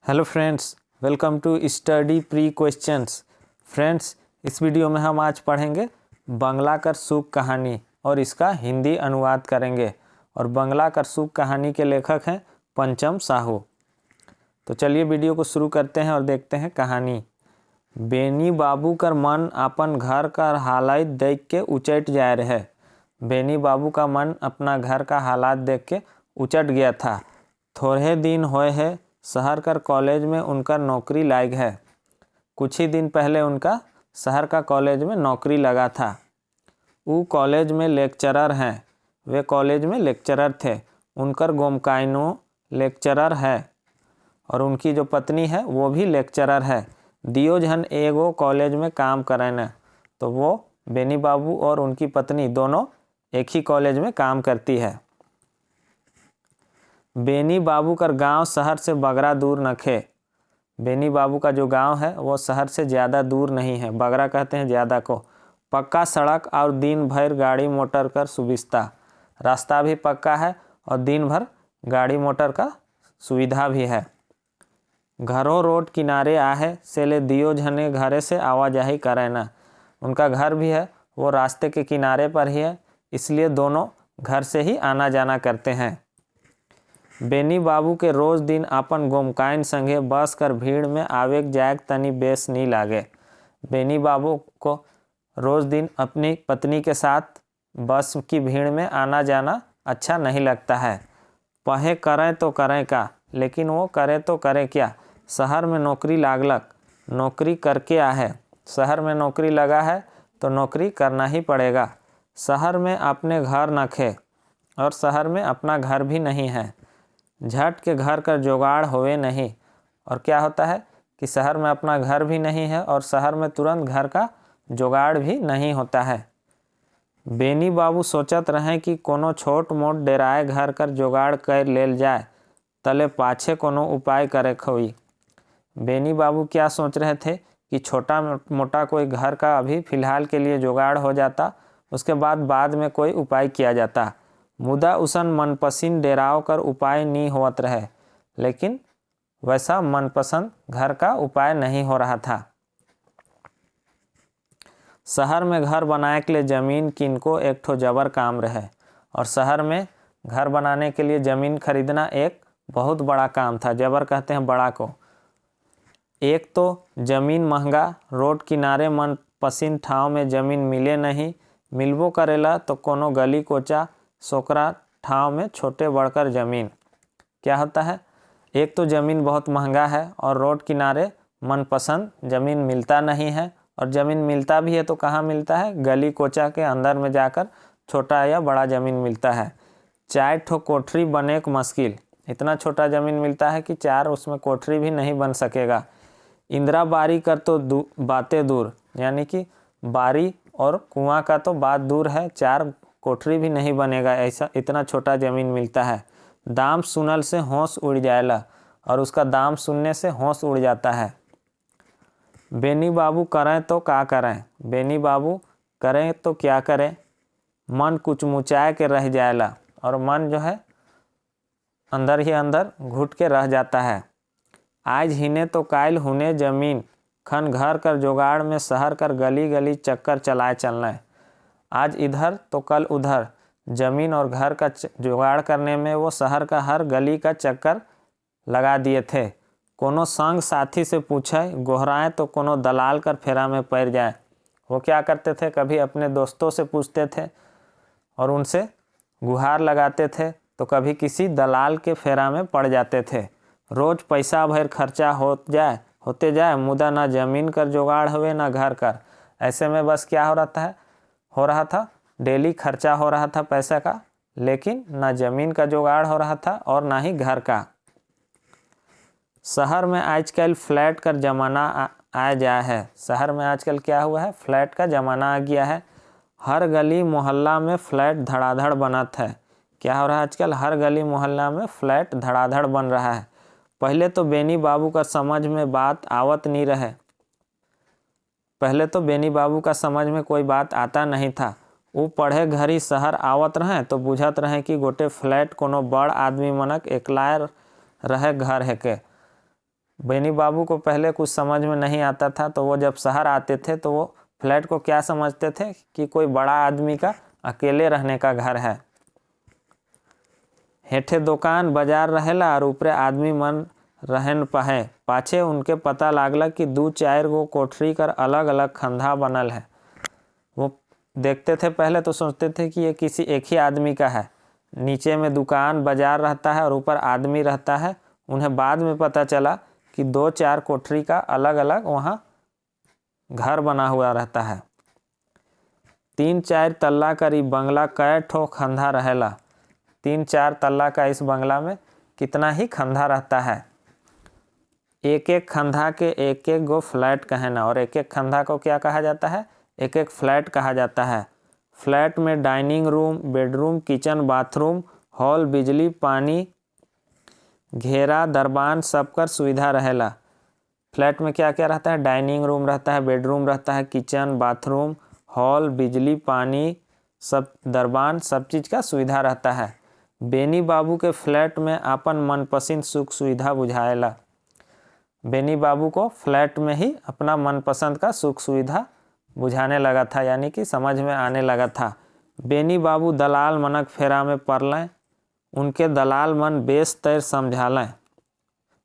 Hello friends, welcome to study pre questions. Friends, इस video में हम आज पढ़ेंगे बंगला कर सूप कहानी और इसका हिंदी अनुवाद करेंगे। और बंगला कर सूप कहानी के लेखक हैं पंचम साहू। तो चलिए वीडियो को शुरू करते हैं और देखते हैं कहानी। बेनी बाबू कर मन अपन घर का हालात देख के उचट जा रहे। बेनी बाबू का मन अपना घर का हालात देख के उचट गया था। थोड़े दिन होए है शहर कर कॉलेज में उनका नौकरी लायक है। कुछ ही दिन पहले उनका शहर का कॉलेज में नौकरी लगा था। वो कॉलेज में लेक्चरर हैं। वे कॉलेज में लेक्चरर थे। उनकर गोमकाइनो लेक्चरर है और उनकी जो पत्नी है वो भी लेक्चरर है। दियो जन एगो कॉलेज में काम करें न। तो वो बेनी बाबू और उनकी पत्नी दोनों एक ही कॉलेज में काम करती है। बेनी बाबू का गांव शहर से बगरा दूर नखे। बेनी बाबू का जो गांव है वो शहर से ज़्यादा दूर नहीं है। बगरा कहते हैं ज़्यादा को। पक्का सड़क और दिन भर गाड़ी मोटर कर सुविधा। रास्ता भी पक्का है और दिन भर गाड़ी मोटर का सुविधा भी है। घरों रोड किनारे आहे से ले दियो झने घरे से आवाजाही करे ना। उनका घर भी है वो रास्ते के किनारे पर ही है, इसलिए दोनों घर से ही आना जाना करते हैं। बेनी बाबू के रोज दिन अपन गोमकाइन संगे बस कर भीड़ में आवेक जायक तनी बेस नहीं लागे। बेनी बाबू को रोज दिन अपनी पत्नी के साथ बस की भीड़ में आना जाना अच्छा नहीं लगता है। पहे करें तो करें का, लेकिन वो करे तो करे क्या। शहर में नौकरी लागलक, नौकरी करके आहे। शहर में नौकरी लगा है तो नौकरी करना ही पड़ेगा। शहर में अपने घर न खे और शहर में अपना घर भी नहीं है। झट के घर का जुगाड़ होवे नहीं। और क्या होता है कि शहर में अपना घर भी नहीं है और शहर में तुरंत घर का जुगाड़ भी नहीं होता है। बेनी बाबू सोचत रहे कि कोनो छोट मोट डेराए घर कर जुगाड़ कर लेल जाए, तले पाछे कोनो उपाय करे खोई। बेनी बाबू क्या सोच रहे थे कि छोटा मोटा कोई घर का अभी फ़िलहाल के लिए जुगाड़ हो जाता, उसके बाद में कोई उपाय किया जाता। मुदा उसन मनपसंद डेराव कर उपाय नहीं होत रहे, लेकिन वैसा मनपसंद घर का उपाय नहीं हो रहा था। शहर में घर बनाए के लिए ज़मीन किनको एक ठो जबर काम रहे और शहर में घर बनाने के लिए ज़मीन खरीदना एक बहुत बड़ा काम था। जबर कहते हैं बड़ा को। एक तो ज़मीन महंगा, रोड किनारे मनपसंद ठाव में ज़मीन मिले नहीं, मिलबो करेला तो कोनो गली कोचा सोकरा ठाव में छोटे बढ़कर ज़मीन। क्या होता है, एक तो ज़मीन बहुत महंगा है और रोड किनारे मनपसंद ज़मीन मिलता नहीं है। और ज़मीन मिलता भी है तो कहाँ मिलता है, गली कोचा के अंदर में जाकर छोटा या बड़ा ज़मीन मिलता है। 4 ठो कोठरी बने एक मुश्किल। इतना छोटा ज़मीन मिलता है कि 4 उसमें कोठरी भी नहीं बन सकेगा। इंदिरा बारी कर तो बातें दूर, यानी कि बारी और कुआं का तो बात दूर है, 4 कोठरी भी नहीं बनेगा, ऐसा इतना छोटा ज़मीन मिलता है। दाम सुनल से होश उड़ जाएला और उसका दाम सुनने से होश उड़ जाता है। बेनी बाबू करें तो क्या करें, बेनी बाबू करें तो क्या करें। मन कुछ मुचाए के रह जाएला और मन जो है अंदर ही अंदर घुट के रह जाता है। आज हिने तो कायल हुने ज़मीन खन घर कर जुगाड़ में शहर कर गली गली चक्कर चलाए चलना है। आज इधर तो कल उधर ज़मीन और घर का जुगाड़ करने में वो शहर का हर गली का चक्कर लगा दिए थे। कोनो संग साथी से पूछे गोहराएं तो कोनो दलाल कर फेरा में पड़ जाए। वो क्या करते थे, कभी अपने दोस्तों से पूछते थे और उनसे गुहार लगाते थे, तो कभी किसी दलाल के फेरा में पड़ जाते थे। रोज़ पैसा भर खर्चा होते जाए, मुदा ना ज़मीन कर जुगाड़ हुए ना घर कर। ऐसे में बस क्या हो रहा था, डेली खर्चा हो रहा था पैसे का, लेकिन ना ज़मीन का जुगाड़ हो रहा था और ना ही घर का। शहर में आजकल फ्लैट का ज़माना आ गया है। शहर में आजकल क्या हुआ है, फ्लैट का ज़माना आ गया है। हर गली मोहल्ला में फ्लैट धड़ाधड़ बनत है। क्या हो रहा है आजकल, हर गली मोहल्ला में फ्लैट धड़ाधड़ बन रहा है। पहले तो बेनी बाबू का समझ में बात आवत नहीं रहे। पहले तो बेनी बाबू का समझ में कोई बात आता नहीं था। वो पढ़े घरी शहर आवत रहे तो बुझत रहे कि गोटे फ्लैट कोनो बड़ आदमी मनक एकलाए रहे घर है के। बेनी बाबू को पहले कुछ समझ में नहीं आता था, तो वो जब शहर आते थे तो वो फ्लैट को क्या समझते थे कि कोई बड़ा आदमी का अकेले रहने का घर है। हेठे दुकान बाजार रहेला और ऊपरे आदमी मन रहन पहे। पाछे उनके पता लागला कि 2-4 गो कोठरी कर अलग अलग खंधा बनल है। वो देखते थे पहले तो सोचते थे कि ये किसी एक ही आदमी का है। नीचे में दुकान बाजार रहता है और ऊपर आदमी रहता है। उन्हें बाद में पता चला कि 2-4 कोठरी का अलग अलग वहाँ घर बना हुआ रहता है। 3-4 तल्ला करीब बंगला कै ठो खंधा रहेला। 3-4 तल्ला का इस बंगला में कितना ही खंधा रहता है। एक एक खंधा के एक एक गो फ्लैट कहना, और एक एक खंधा को क्या कहा जाता है? एक एक फ्लैट कहा जाता है। फ्लैट में dining room, bedroom, kitchen, bathroom, hall, बिजली, पानी, घेरा, दरबान सबकर सुविधा रहेला। फ्लैट में क्या क्या रहता है? डाइनिंग रूम रहता है, बेडरूम रहता है, किचन, बाथरूम, हॉल, बिजली, पानी, सब दरबान, सब चीज़ का सुविधा रहता है। बेनी बाबू के फ्लैट में अपन मनपसंद सुख सुविधा बुझाएला। बेनी बाबू को फ्लैट में ही अपना मनपसंद का सुख सुविधा बुझाने लगा था, यानी कि समझ में आने लगा था। बेनी बाबू दलाल मनक फेरा में पड़लें, उनके दलाल मन बेस तैर समझालें।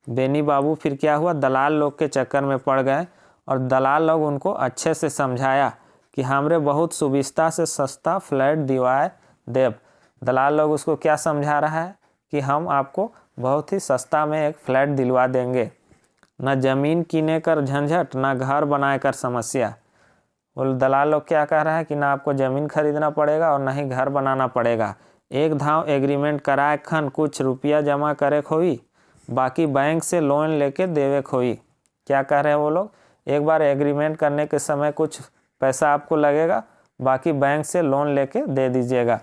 बेनी बाबू फिर क्या हुआ? दलाल लोग के चक्कर में पड़ गए और दलाल लोग उनको अच्छे से समझाया कि हमरे बहुत सुविस्ता से सस्ता फ्लैट दिवाए देव। दलाल लोग उसको क्या समझा रहा है कि हम आपको बहुत ही सस्ता में एक फ्लैट दिलवा देंगे, न ज़मीन कीने कर झंझट, न घर बनाए कर समस्या। वो दलाल लोग क्या कह रहा है कि ना आपको ज़मीन खरीदना पड़ेगा और ना ही घर बनाना पड़ेगा। एक धाव एग्रीमेंट कराए खन कुछ रुपया जमा करे खोई, बाकी बैंक से लोन लेके देवे खोई। क्या कह रहे हैं वो लोग? एक बार एग्रीमेंट करने के समय कुछ पैसा आपको लगेगा, बाकी बैंक से लोन लेके दे दीजिएगा,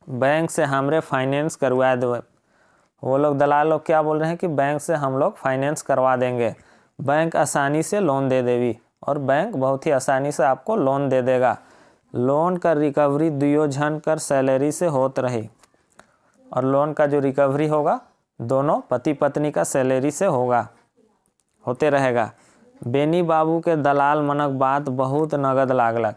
बैंक से हमरे फाइनेंस करवा दो। वो लोग दलाल लोग क्या बोल रहे हैं कि बैंक से हम लोग फाइनेंस करवा देंगे, बैंक आसानी से लोन दे देगी, और बैंक बहुत ही आसानी से आपको लोन दे देगा। लोन का रिकवरी 2 जन कर सैलरी से होत रही, और लोन का जो रिकवरी होगा दोनों पति पत्नी का सैलरी से होते रहेगा। बेनी बाबू के दलाल मनक बात बहुत नगद लागलक।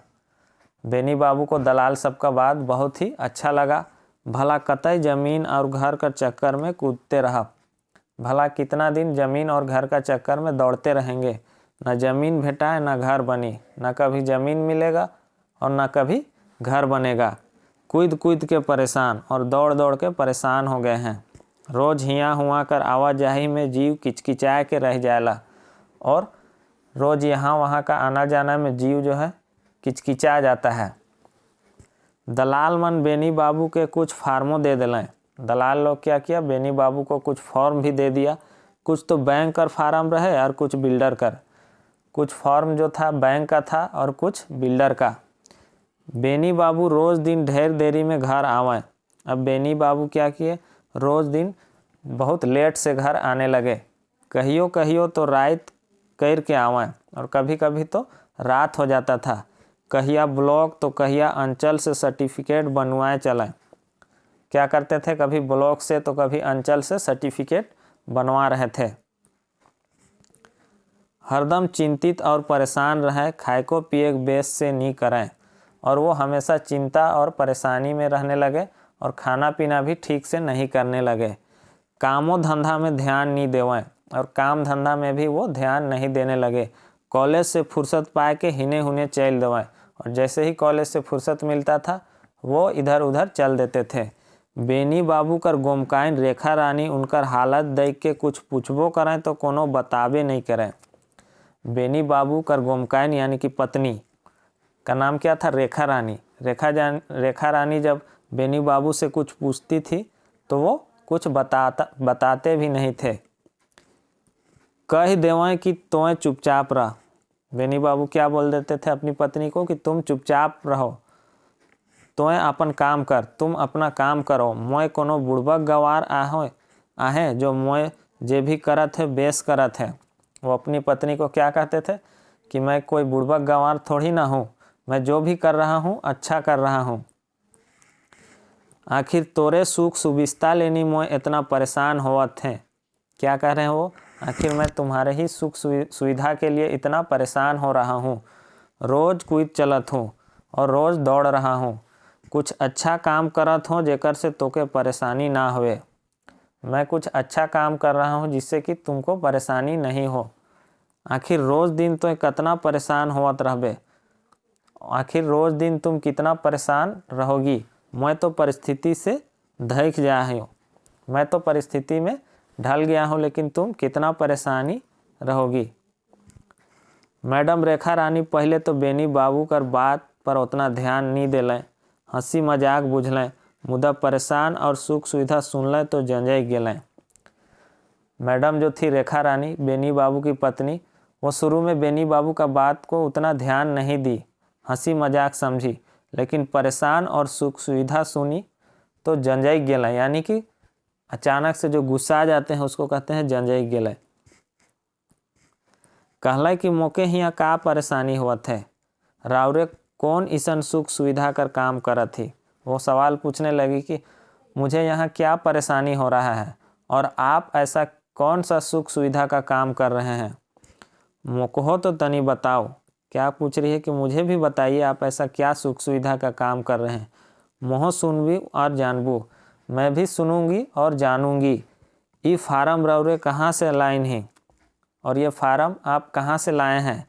बेनी बाबू को दलाल सबका बात बहुत ही अच्छा लगा। भला कतई ज़मीन और घर का चक्कर में कूदते रहा, भला कितना दिन ज़मीन और घर का चक्कर में दौड़ते रहेंगे। न ज़मीन भेटाए न घर बनी, न कभी ज़मीन मिलेगा और न कभी घर बनेगा। कूद कूद के परेशान और दौड़ दौड़ के परेशान हो गए हैं। रोज़ हिया हुआ कर आवाजाही में जीव किचकिचाए के रह जाएला, और रोज़ यहाँ वहाँ का आना जाना में जीव जो है किचकिचा जाता है। दलाल मन बेनी बाबू के कुछ फार्मों दे दिलें। दलाल लोग क्या किया? बेनी बाबू को कुछ फॉर्म भी दे दिया। कुछ तो बैंक का फार्म रहे और कुछ बिल्डर का। कुछ फॉर्म जो था बैंक का था और कुछ बिल्डर का। बेनी बाबू रोज़ दिन ढेर देरी में घर आवें। अब बेनी बाबू क्या किए? रोज़ दिन बहुत लेट से घर आने लगे। कहियो कहियो तो रात कर के आवें, और कभी कभी तो रात हो जाता था। कहिया ब्लॉक तो कहिया अंचल से सर्टिफिकेट बनवाए चलें। क्या करते थे? कभी ब्लॉक से तो कभी अंचल से सर्टिफिकेट बनवा रहे थे। हरदम चिंतित और परेशान रहे, खाए को पिए बेस से नहीं करें, और वो हमेशा चिंता और परेशानी में रहने लगे और खाना पीना भी ठीक से नहीं करने लगे। कामों धंधा में ध्यान नहीं देवें, और काम धंधा में भी वो ध्यान नहीं देने लगे। कॉलेज से फुर्सत पाए के हिने हुने चल देवें, और जैसे ही कॉलेज से फुर्सत मिलता था वो इधर उधर चल देते थे। बेनी बाबू कर गोमकाइन रेखा रानी उनकर हालत देख के कुछ पूछबो करें तो कोनो बताबे नहीं करें। बेनी बाबू कर गोमकाइन यानी कि पत्नी का नाम क्या था? रेखा रानी। रेखा रानी जब बेनी बाबू से कुछ पूछती थी तो वो कुछ बताते भी नहीं थे। कह देवें कि तोय चुपचाप रह। बेनी बाबू क्या बोल देते थे अपनी पत्नी को कि तुम चुपचाप रहो, तोय अपन काम कर, तुम अपना काम करो, मोय कोनो बुड़बक गवार आहे जो मोय जे भी करत है बेस करत है। वो अपनी पत्नी को क्या कहते थे कि मैं कोई बुड़बक गंवार थोड़ी ना हूँ, मैं जो भी कर रहा हूँ अच्छा कर रहा हूँ। आखिर तोरे सुख सुविस्ता लेनी मोय इतना परेशान होवत हैं। क्या कह रहे हैं वो? आखिर मैं तुम्हारे ही सुख सुविधा के लिए इतना परेशान हो रहा हूँ। रोज़ कूद चलत हूँ और रोज़ दौड़ रहा हूँ। कुछ अच्छा काम करत हूँ जेकर से तोके परेशानी ना होवे। मैं कुछ अच्छा काम कर रहा हूँ जिससे कि तुमको परेशानी नहीं हो। आखिर रोज़ दिन तो कितना परेशान होवत रहबे। आखिर रोज़ दिन तुम कितना परेशान रहोगी। मैं तो परिस्थिति से धैक गया हूँ। मैं तो परिस्थिति में ढल गया हूँ, लेकिन तुम कितना परेशानी रहोगी। मैडम रेखा रानी पहले तो बेनी बाबू कर बात पर उतना ध्यान नहीं देलें, हंसी मजाक बुझलें, मुदा परेशान और सुख सुविधा सुनलें तो जंजई गेलें। मैडम जो थी रेखा रानी, बेनी बाबू की पत्नी, वो शुरू में बेनी बाबू का बात को उतना ध्यान नहीं दी, हंसी मजाक समझी, लेकिन परेशान और सुख सुविधा सुनी तो जंजई गेलें। यानी कि अचानक से जो गुस्सा आ जाते हैं उसको कहते हैं जंजई गेलें। कहला कि मोके हियाँ का परेशानी हुआ है, राउरे कौन इसन सुख सुविधा कर काम करत थी। वो सवाल पूछने लगी कि मुझे यहाँ क्या परेशानी हो रहा है और आप ऐसा कौन सा सुख सुविधा का काम कर रहे हैं। मोको तो तनी बताओ। क्या पूछ रही है कि मुझे भी बताइए आप ऐसा क्या सुख सुविधा का काम कर रहे हैं। मोह सुनबी और जानबू, मैं भी सुनूंगी और जानूंगी। ये फार्म राउरे कहाँ से लाइन है और ये फार्म आप कहाँ से लाए हैं।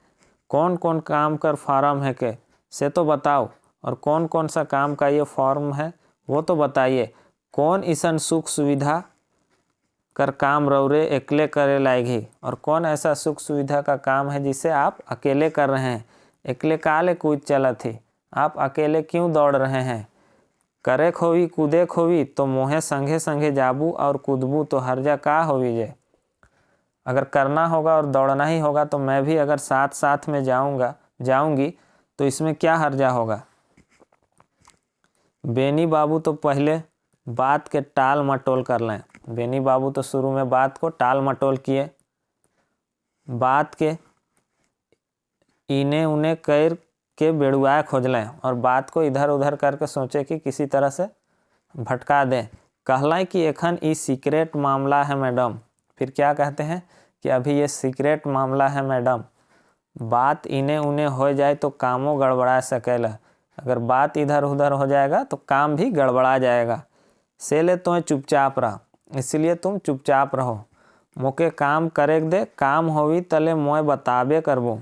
कौन कौन काम कर फार्म है के से तो बताओ, और कौन कौन सा काम का ये फॉर्म है वो तो बताइए। कौन इसन सुख सुविधा कर काम रौरे अकेले करे लायगी, और कौन ऐसा सुख सुविधा का काम है जिसे आप अकेले कर रहे हैं। अकेले काले कूद चलत थी, आप अकेले क्यों दौड़ रहे हैं। करे खोवी कूदे खोवी तो मोहे संगे संगे जाबू और कूदबू तो हर्जा का होवी जे। अगर करना होगा और दौड़ना ही होगा तो मैं भी अगर साथ साथ में जाऊंगी तो इसमें क्या हर्जा होगा। बेनी बाबू तो पहले बात के टाल मटोल कर लें। बेनी बाबू तो शुरू में बात को टाल मटोल किए, बात के इने उने कर के बेड़ुआए खोज लें और बात को इधर उधर करके सोचे कि किसी तरह से भटका दें। कहला कि एखन ई सीक्रेट मामला है मैडम। फिर क्या कहते हैं कि अभी ये सीक्रेट मामला है मैडम। बात इने उने हो जाए तो कामों गड़बड़ा सकेला। अगर बात इधर उधर हो जाएगा तो काम भी गड़बड़ा जाएगा। से ले तो चुपचाप रहा, इसलिए तुम चुपचाप रहो। मोके काम करे दे, काम होवी तले मोए बताबे करबो।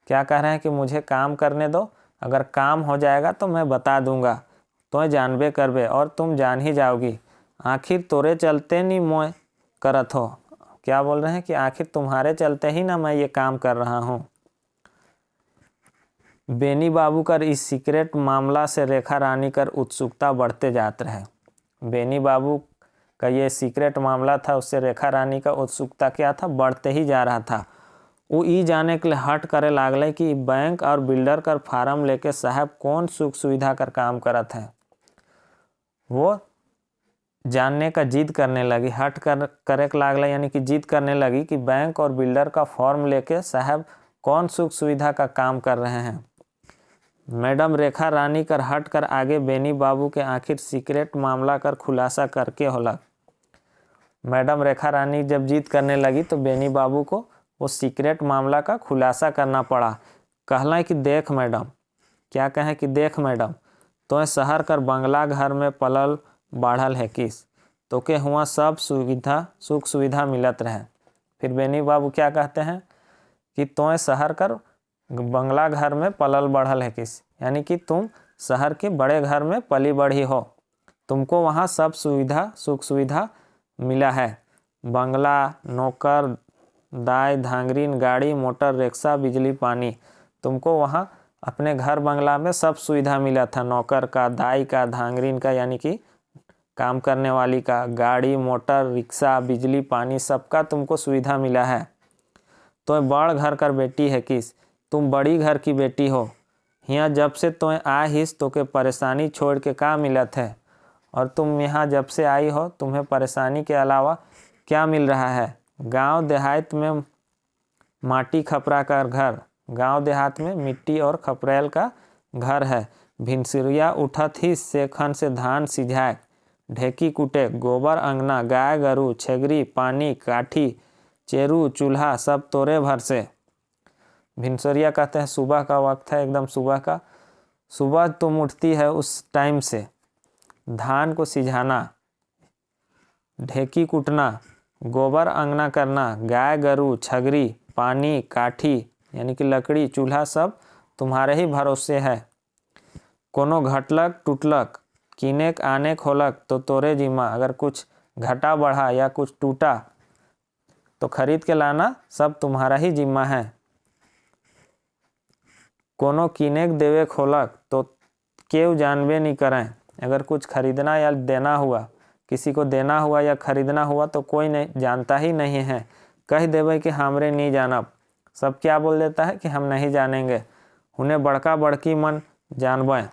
क्या कह रहे हैं कि मुझे काम करने दो, अगर काम हो जाएगा तो मैं बता दूंगा, तो जानबे करबे और तुम जान ही जाओगी। आखिर तोरे चलते नहीं मोए करत हो। क्या बोल रहे हैं कि आखिर तुम्हारे चलते ही ना मैं ये काम कर रहा हूँ। बेनी बाबू कर इस सीक्रेट मामला से रेखा रानी कर उत्सुकता बढ़ते जाते रहे। बेनी बाबू का ये सीक्रेट मामला था, उससे रेखा रानी का उत्सुकता क्या था, बढ़ते ही जा रहा था। वो ई जाने के लिए हट करे लागले कि बैंक और बिल्डर कर फार्म लेके साहब कौन सुख सुविधा कर काम करत है। वो जानने का जिद करने लगी, हट कर करे लागले, यानी कि जिद करने लगी कि बैंक और बिल्डर का फॉर्म लेके साहब कौन सुख सुविधा का काम कर रहे हैं। मैडम रेखा रानी कर हट कर आगे बेनी बाबू के आखिर सीक्रेट मामला कर खुलासा करके होला। मैडम रेखा रानी जब जिद करने लगी तो बेनी बाबू को वो सीक्रेट मामला का खुलासा करना पड़ा। कहला कि देख मैडम, क्या कहें कि देख मैडम, तो शहर कर बंगला घर में पलल बढ़ल है किस, तो के हुआ सब सुविधा सुख सुविधा मिलत रहे। फिर बेनी बाबू क्या कहते हैं कि तो शहर कर बंगला घर में पलल बढ़ल है किस, यानी कि तुम शहर के बड़े घर में पली बढ़ी हो, तुमको वहाँ सब सुविधा सुख सुविधा मिला है। बंगला, नौकर, दाई, धांगरीन, गाड़ी, मोटर, रिक्शा, बिजली, पानी, तुमको वहाँ अपने घर बंगला में सब सुविधा मिला था। नौकर का, दाई का, धांगरीन का यानी कि काम करने वाली का, गाड़ी, मोटर, रिक्शा, बिजली, पानी, सबका तुमको सुविधा मिला है। तो बड़ घर कर बेटी है किस, तुम बड़ी घर की बेटी हो। यहाँ जब से तो आ हिस तो के परेशानी छोड़ के का मिलत है, और तुम यहाँ जब से आई हो तुम्हें परेशानी के अलावा क्या मिल रहा है। गांव देहात में माटी खपरा का घर, गांव देहात में मिट्टी और खपरेल का घर है। भिनसुरिया उठत ही सेखन से धान सिझाए, ढेकी कूटे, गोबर अंगना, गाय गरू, छेगरी, पानी, काठी, चेरू चूल्हा सब तोरे भर से। भिनसरिया कहते हैं सुबह का वक्त है, एकदम सुबह का, सुबह तुम उठती है उस टाइम से। धान को सिझाना, ढेकी कूटना, गोबर अंगना करना, गाय गरू छगरी पानी काठी यानी कि लकड़ी चूल्हा सब तुम्हारे ही भरोसे है। कोनो घटलक टूटलक कीनेक आनेक होलक तो तोरे जिम्मा, अगर कुछ घटा बढ़ा या कुछ टूटा तो खरीद के लाना सब तुम्हारा ही जिम्मा है। कोनो कीनेक देवेक होलक तो केव जानबे नहीं करें, अगर कुछ खरीदना या देना हुआ, किसी को देना हुआ या खरीदना हुआ तो कोई नहीं जानता ही नहीं है। कह देवे कि हमरे नहीं जानब, सब क्या बोल देता है कि हम नहीं जानेंगे। उन्हें बड़का बड़की मन जानबे,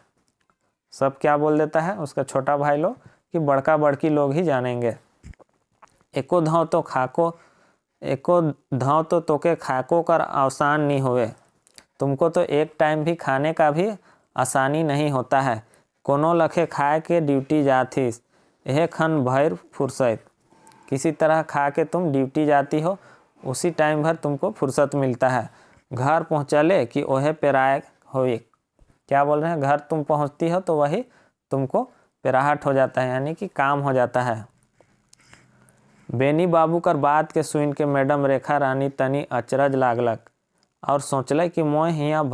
सब क्या बोल देता है उसका छोटा भाई लोग कि बड़का बड़की लोग ही जानेंगे। एको धाव तो तोके खाको कर आसान नहीं होवे, तुमको तो एक टाइम भी खाने का भी आसानी नहीं होता है। कोनो लखे खाए के ड्यूटी जातीस, यह खन भर फुर्सत, किसी तरह खा के तुम ड्यूटी जाती हो, उसी टाइम भर तुमको फुर्सत मिलता है। घर पहुँचले कि ओहे पेराए होए, क्या बोल रहे हैं, घर तुम पहुँचती हो तो वही तुमको पेराहट हो जाता है, यानी कि काम हो जाता है। बेनी बाबू कर बात के सुन के मैडम रेखा रानी तनी अचरज लागलक और सोचल कि मोय हियाँ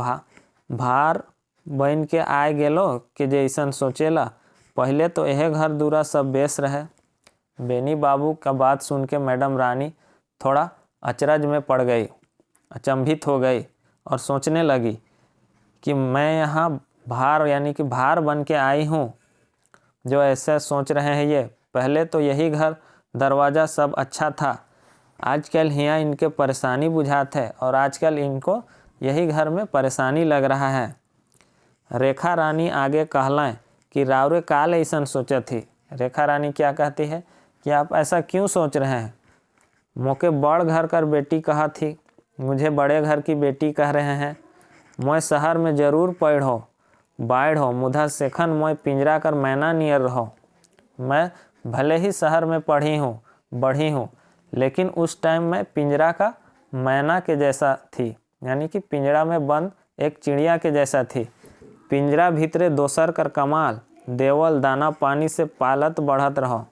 भार बन के आए गेलो कि जैसन सोचेला, पहले तो यह घर दूरा सब बेस रहे। बेनी बाबू का बात सुन के मैडम रानी थोड़ा अचरज में पड़ गई, अचंभित हो गई और सोचने लगी कि मैं यहाँ भार यानी कि भार बन के आई हूँ। जो ऐसे सोच रहे हैं ये, पहले तो यही घर दरवाज़ा सब अच्छा था, आजकल यहाँ इनके परेशानी बुझात है और आजकल इनको यही घर में परेशानी लग रहा है। रेखा रानी आगे कहलें कि रावरे काल ऐसा सोचा थी। रेखा रानी क्या कहती है कि आप ऐसा क्यों सोच रहे हैं, मोके बड़ घर कर बेटी कहा थी, मुझे बड़े घर की बेटी कह रहे हैं। मैं शहर में जरूर बाढ़ हो मुधा सेखन मैं पिंजरा कर मैना नियर रहो। मैं भले ही शहर में बढ़ी हूँ, लेकिन उस टाइम मैं पिंजरा का मैना के जैसा थी, यानी कि पिंजरा में बंद एक चिड़िया के जैसा थी। पिंजरा भीतरे दोसर कर कमाल, देवल दाना पानी से पालत बढ़त रहो।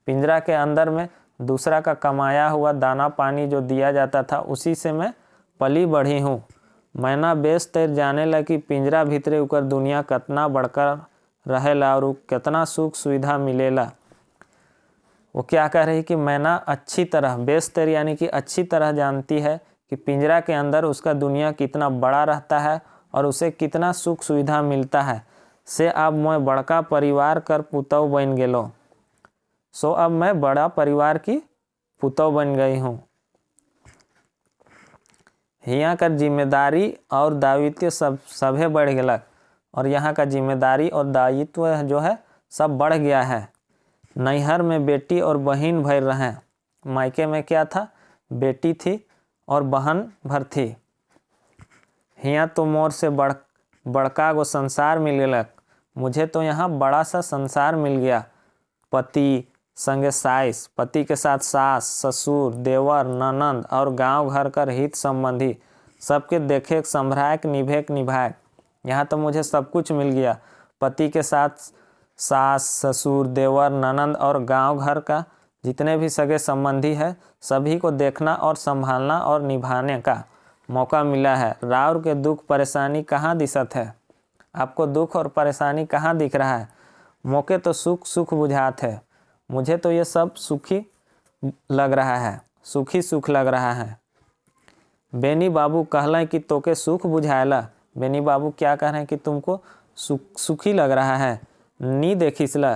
पिंजरा के अंदर में दूसरा का कमाया हुआ दाना पानी जो दिया जाता था, उसी से मैं पली बढ़ी हूँ। मैना बेस तैर जाने लगी पिंजरा भीतरे उकर दुनिया कितना बढ़कर रहेला और कितना सुख सुविधा मिलेला। वो क्या कह रही कि मैना अच्छी तरह बेस तैर यानी कि अच्छी तरह जानती है कि पिंजरा के अंदर उसका दुनिया कितना बड़ा रहता है और उसे कितना सुख सुविधा मिलता है। से अब मैं बड़का परिवार कर पुतौ बन गेलो, सो अब मैं बड़ा परिवार की पुतौ बन गई हूँ। यहाँ का जिम्मेदारी और दायित्व सभे बढ़ गया और यहाँ का जिम्मेदारी और दायित्व जो है सब बढ़ गया है। नैहर में बेटी और बहन भर रहे, मायके में क्या था, बेटी थी और बहन भर थी। यहाँ तो मोर से बड़का गो संसार मिल गया, मुझे तो यहाँ बड़ा सा संसार मिल गया। पति संगे सास, पति के साथ सास ससुर देवर ननंद और गांव घर कर हित संबंधी सबके देखे संभरायक निभायक, यहाँ तो मुझे सब कुछ मिल गया। पति के साथ सास ससुर देवर ननंद और गांव घर का जितने भी सगे संबंधी है सभी को देखना और संभालना और निभाने का मौका मिला है। राउर के दुख परेशानी कहाँ दिसत है, आपको दुख और परेशानी कहाँ दिख रहा है, मौके तो सुख बुझात है, मुझे तो ये सब सुखी लग रहा है, सुख लग रहा है। बेनी बाबू कहलें कि तोके सुख बुझाएला। बेनी बाबू क्या कह रहे हैं कि तुमको सुखी लग रहा है, नी देखिसला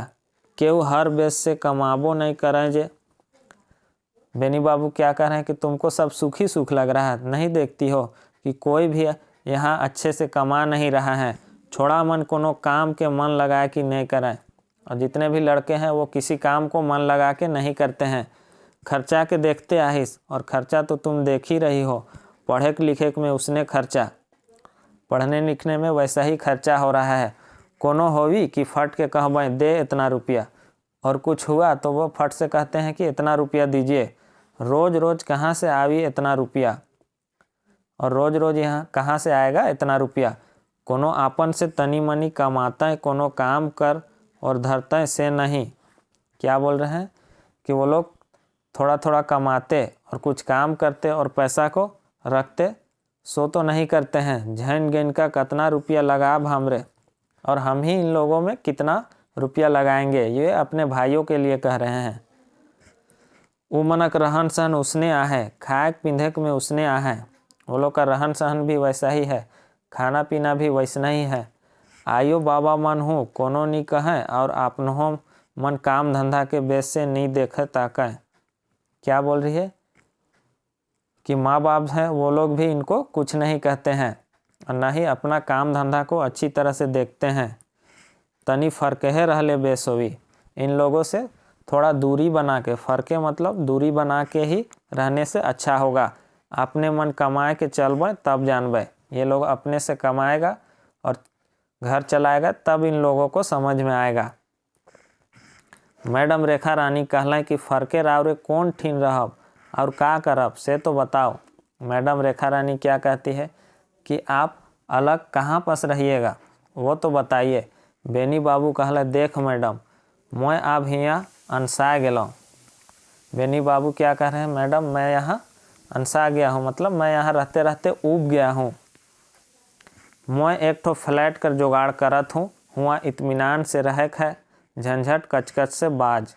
केहू हर बेस से कमाबो नहीं करें जे। बेनी बाबू क्या कह रहे हैं कि तुमको सब सुख लग रहा है, नहीं देखती हो कि कोई भी यहाँ अच्छे से कमा नहीं रहा है। छोड़ा मन कोनो काम के मन लगाए कि नहीं करें, और जितने भी लड़के हैं वो किसी काम को मन लगा के नहीं करते हैं। खर्चा के देखते आहिस, और खर्चा तो तुम देख ही रही हो, पढ़े लिखे में उसने खर्चा, पढ़ने लिखने में वैसा ही खर्चा हो रहा है। कोनो होवी कि फट के कहबें दे इतना रुपया, और कुछ हुआ तो वो फट से कहते हैं कि इतना रुपया दीजिए। रोज रोज कहाँ से आवी इतना रुपया, और रोज रोज यहाँ कहाँ से आएगा इतना रुपया। कोनो आपन से तनी मनी कमाता है, कोनो काम कर और धरता है से नहीं। क्या बोल रहे हैं कि वो लोग थोड़ा थोड़ा कमाते और कुछ काम करते और पैसा को रखते, सो तो नहीं करते हैं। झैन गेन का कितना रुपया लगाब हमरे, और हम ही इन लोगों में कितना रुपया लगाएंगे। ये अपने भाइयों के लिए कह रहे हैं। वो मनक रहन सहन उसने आहे, खाए पींधे में उसने आहे। वो लोग का रहन सहन भी वैसा ही है, खाना पीना भी वैसा ही है। आयो बाबा मन हूँ कोनो नहीं कहें, और आपनों मन काम धंधा के बेस से नहीं देखे ताकय। क्या बोल रही है कि माँ बाप हैं वो लोग भी इनको कुछ नहीं कहते हैं, और ना ही अपना काम धंधा को अच्छी तरह से देखते हैं। तनी फर्के रहले बेसोवी, इन लोगों से थोड़ा दूरी बना के, फर्के मतलब दूरी बना के ही रहने से अच्छा होगा। अपने मन कमाए के चलबे तब जानबे। ये लोग अपने से कमाएगा और घर चलाएगा तब इन लोगों को समझ में आएगा। मैडम रेखा रानी कहला कि फर्के रावरे कौन ठीन रहब और का करब से तो बताओ। मैडम रेखा रानी क्या कहती है कि आप अलग कहाँ पस रहिएगा वो तो बताइए। बेनी बाबू कहला देख मैडम मैं अब यहाँ अनसा गेलों। बेनी बाबू क्या कह रहे हैं, मैडम मैं यहाँ अनसा गया हूँ, मतलब मैं यहाँ रहते रहते ऊब गया हूँ। मैं एक ठो फ्लैट कर जुगाड़ करत हूँ, हुआ इत्मीनान से रह है, झंझट कचकच से बाज।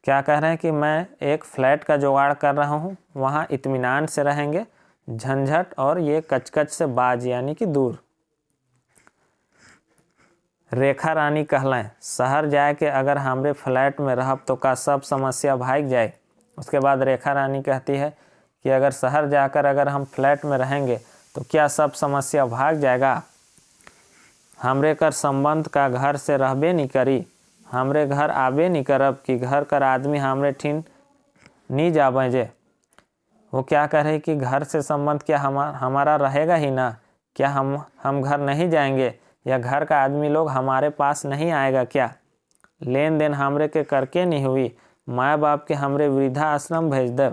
क्या कह रहे हैं कि मैं एक फ्लैट का जुगाड़ कर रहा हूँ, वहाँ इत्मीनान से रहेंगे, झंझट और ये कचकच से बाज यानी कि दूर। रेखा रानी कहलें शहर जाए के अगर हमरे फ्लैट में रहब तो का सब समस्या भाग जाए। उसके बाद रेखा रानी कहती है कि अगर शहर जाकर अगर हम फ्लैट में रहेंगे तो क्या सब समस्या भाग जाएगा। हमरे कर संबंध का घर से रहबे नहीं करी, हमरे घर आबे नहीं करब कि घर कर आदमी हमरे ठीन नहीं जाबे जे। वो क्या कह रहे कि घर से संबंध क्या हमारा रहेगा ही ना, क्या हम घर नहीं जाएंगे, या घर का आदमी लोग हमारे पास नहीं आएगा क्या। लेन देन हमरे के करके नहीं हुई, माँ बाप के हमरे वृद्धा आश्रम भेज दे।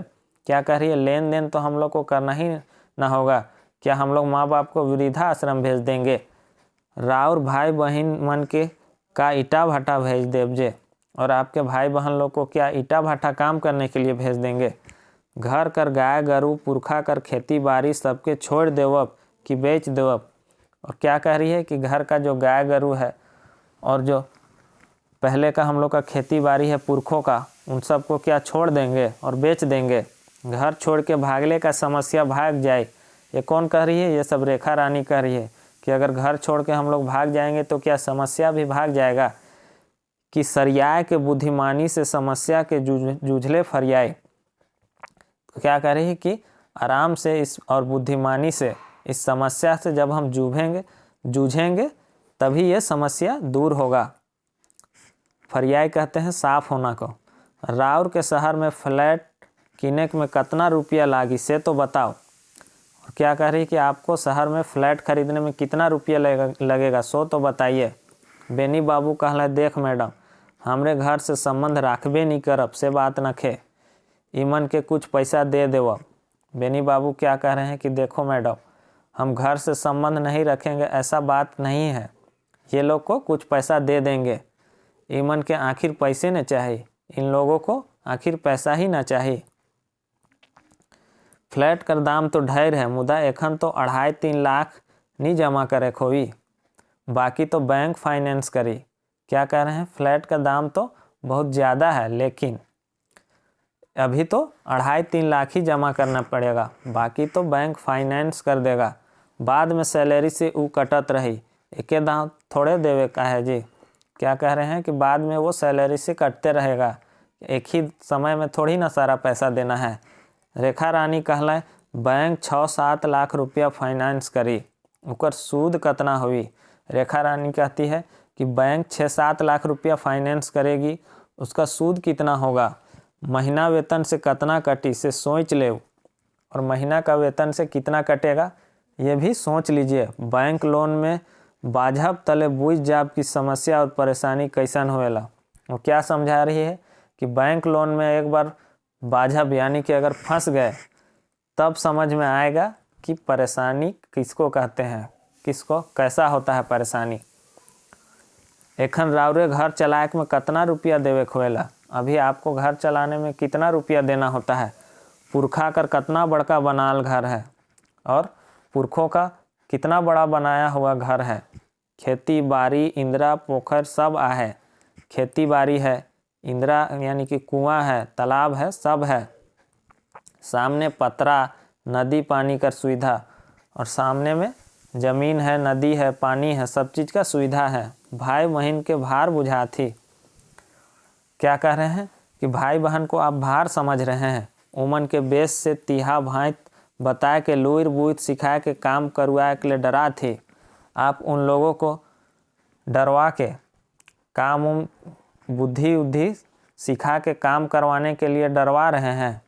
क्या कह रही है, लेन देन तो हम लोग को करना ही ना होगा, क्या हम लोग माँ बाप को वृद्धा आश्रम भेज देंगे। राउर भाई बहन मन के का ईटा भाटा भेज देव जे, और आपके भाई बहन लोग को क्या ईटा भाटा काम करने के लिए भेज देंगे। घर कर गाय गरू पुरखा कर खेती बाड़ी सबके छोड़ देवब कि बेच देवब। और क्या कह रही है कि घर का जो गाय गरू है और जो पहले का हम लोग का खेती बाड़ी है पुरखों का, उन सबको क्या छोड़ देंगे और बेच देंगे। घर छोड़ के भागले का समस्या भाग जाए। ये कौन कह रही है, ये सब रेखा रानी कह रही है कि अगर घर छोड़ के हम लोग भाग जाएंगे तो क्या समस्या भी भाग जाएगा। कि सरियाए के बुद्धिमानी से समस्या के जूझले फरियाए। तो क्या कह रही है कि आराम से इस और बुद्धिमानी से इस समस्या से जब हम जूझेंगे तभी ये समस्या दूर होगा। फरियाई कहते हैं साफ होना को। राउर के शहर में फ्लैट किने में कितना रुपया लागी से तो बताओ। और क्या कह रही कि आपको शहर में फ्लैट खरीदने में कितना रुपया लगेगा सो तो बताइए। बेनी बाबू कहला देख मैडम हमरे घर से संबंध राखबे नहीं करब से बात न खे, इमन के कुछ पैसा दे देव। बेनी बाबू क्या कह रहे हैं कि देखो मैडम हम घर से संबंध नहीं रखेंगे ऐसा बात नहीं है, ये लोग को कुछ पैसा दे देंगे। इमन के आखिर पैसे न चाहिए, इन लोगों को आखिर पैसा ही ना चाहिए। फ्लैट कर दाम तो ढेर है, मुदा एखन तो 2.5-3 लाख नहीं जमा करे खोई, बाकी तो बैंक फाइनेंस करी। क्या कह रहे हैं, फ्लैट का दाम तो बहुत ज़्यादा है लेकिन अभी तो 2.5-3 लाख ही जमा करना पड़ेगा, बाकी तो बैंक फाइनेंस कर देगा। बाद में सैलरी से वो कटत रही, एक दाम थोड़े देवे का है जी। क्या कह रहे हैं कि बाद में वो सैलरी से कटते रहेगा, एक ही समय में थोड़ी ना सारा पैसा देना है। रेखा रानी कहला बैंक 6-7 लाख रुपया फाइनेंस करी, उकर सूद कितना हुई। रेखा रानी कहती है कि बैंक 6-7 लाख रुपया फाइनेंस करेगी, उसका सूद कितना होगा, महीना वेतन से कितना कटी से सोच ले, और महीना का वेतन से कितना कटेगा ये भी सोच लीजिए। बैंक लोन में बाझब तले बुझ जाब की समस्या और परेशानी कैसन होएला। वो क्या समझा रही है कि बैंक लोन में एक बार बाझब यानी कि अगर फंस गए तब समझ में आएगा कि परेशानी किसको कहते हैं, किसको कैसा होता है परेशानी। एखन राउरे घर चलाएक में कितना रुपया देवे खोएला, अभी आपको घर चलाने में कितना रुपया देना होता है। पुरखा कर कितना बड़का बनाल घर है और पुरखों का कितना बड़ा बनाया हुआ घर है। खेती बाड़ी इंदिरा पोखर सब आहे, खेती बाड़ी है, इंदिरा यानी कि कुआं है, तालाब है, सब है। सामने पतरा नदी पानी का सुविधा, और सामने में ज़मीन है, नदी है, पानी है, सब चीज़ का सुविधा है। भाई बहन के भार बुझा थी, क्या कह रहे हैं कि भाई बहन को आप भार समझ रहे हैं। उमन के बेस से तिहा भाई बताए के लुइर बुइत सिखाए के काम करवाए के लिए डरा थे। आप उन लोगों को डरवा के काम बुद्धि उद्धि सिखा के काम करवाने के लिए डरवा रहे हैं।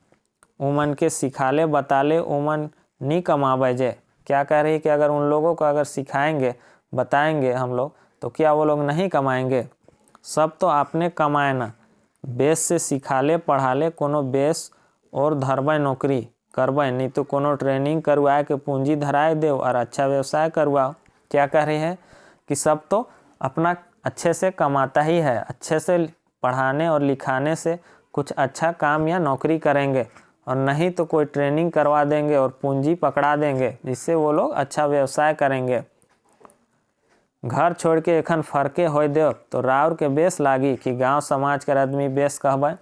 उमन के सिखाले बताले उमन नहीं कमावे जे, क्या कह रही है कि अगर उन लोगों को अगर सिखाएंगे बताएंगे हम लोग तो क्या वो लोग नहीं कमाएंगे। सब तो आपने कमाए ना, बेस से सिखाले पढ़ाले कोनो बेस और धरबे नौकरी करबे, नहीं तो कोनो ट्रेनिंग करवाए के पूंजी धराए दो और अच्छा व्यवसाय करवाओ। क्या कह रही है कि सब तो अपना अच्छे से कमाता ही है, अच्छे से पढ़ाने और लिखाने से कुछ अच्छा काम या नौकरी करेंगे, और नहीं तो कोई ट्रेनिंग करवा देंगे और पूंजी पकड़ा देंगे जिससे वो लोग अच्छा व्यवसाय करेंगे। घर छोड़ के एखन फरके हो दे तो राउर के बेस लागी कि गांव समाज के आदमी बेस कहबे।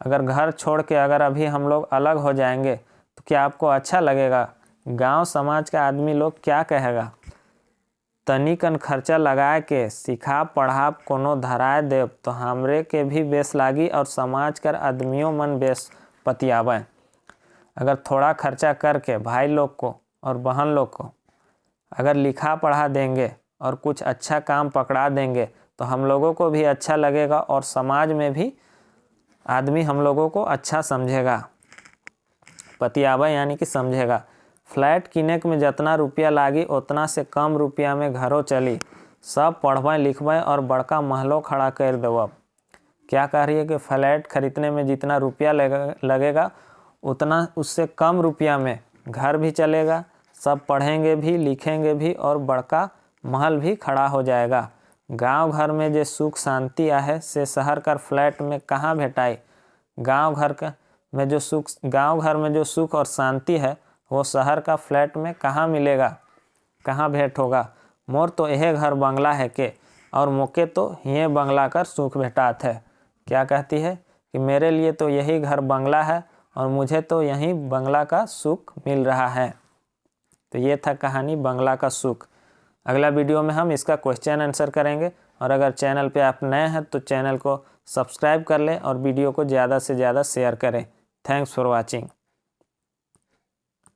अगर घर छोड़ के अगर अभी हम लोग अलग हो जाएंगे तो क्या आपको अच्छा लगेगा? गांव समाज का आदमी लोग क्या कहेगा? तनिकन खर्चा लगाए के सिखा पढ़ा कोनो धराए देव तो हमरे के भी बेस लागी और समाज कर आदमियों मन बेस पतियावे। अगर थोड़ा खर्चा करके भाई लोग को और बहन लोग को अगर लिखा पढ़ा देंगे और कुछ अच्छा काम पकड़ा देंगे तो हम लोगों को भी अच्छा लगेगा और समाज में भी आदमी हम लोगों को अच्छा समझेगा। पतियावा यानी कि समझेगा। फ्लैट किने में जितना रुपया लागी उतना से कम रुपया में घरों चली, सब पढ़बे लिखबे और बड़का महलों खड़ा कर देव। क्या कह रही है कि फ्लैट खरीदने में जितना रुपया लगेगा उतना उससे कम रुपया में घर भी चलेगा, सब पढ़ेंगे भी लिखेंगे भी और बड़का महल भी खड़ा हो जाएगा। गांव घर में जो सुख शांति आहे से शहर कर फ्लैट में कहाँ भेटाई। गांव घर में जो सुख और शांति है वो शहर का फ्लैट में कहाँ मिलेगा, कहाँ भेंट होगा। मोर तो यह घर बंगला है के और मोके तो ये बंगला कर सुख भेटात है। क्या कहती है कि मेरे लिए तो यही घर बंगला है और मुझे तो यही बंगला का सुख मिल रहा है। तो ये था कहानी बंगला का सुख। अगला वीडियो में हम इसका क्वेश्चन आंसर करेंगे, और अगर चैनल पे आप नए हैं तो चैनल को सब्सक्राइब कर लें और वीडियो को ज़्यादा से ज़्यादा शेयर करें। Thanks for watching.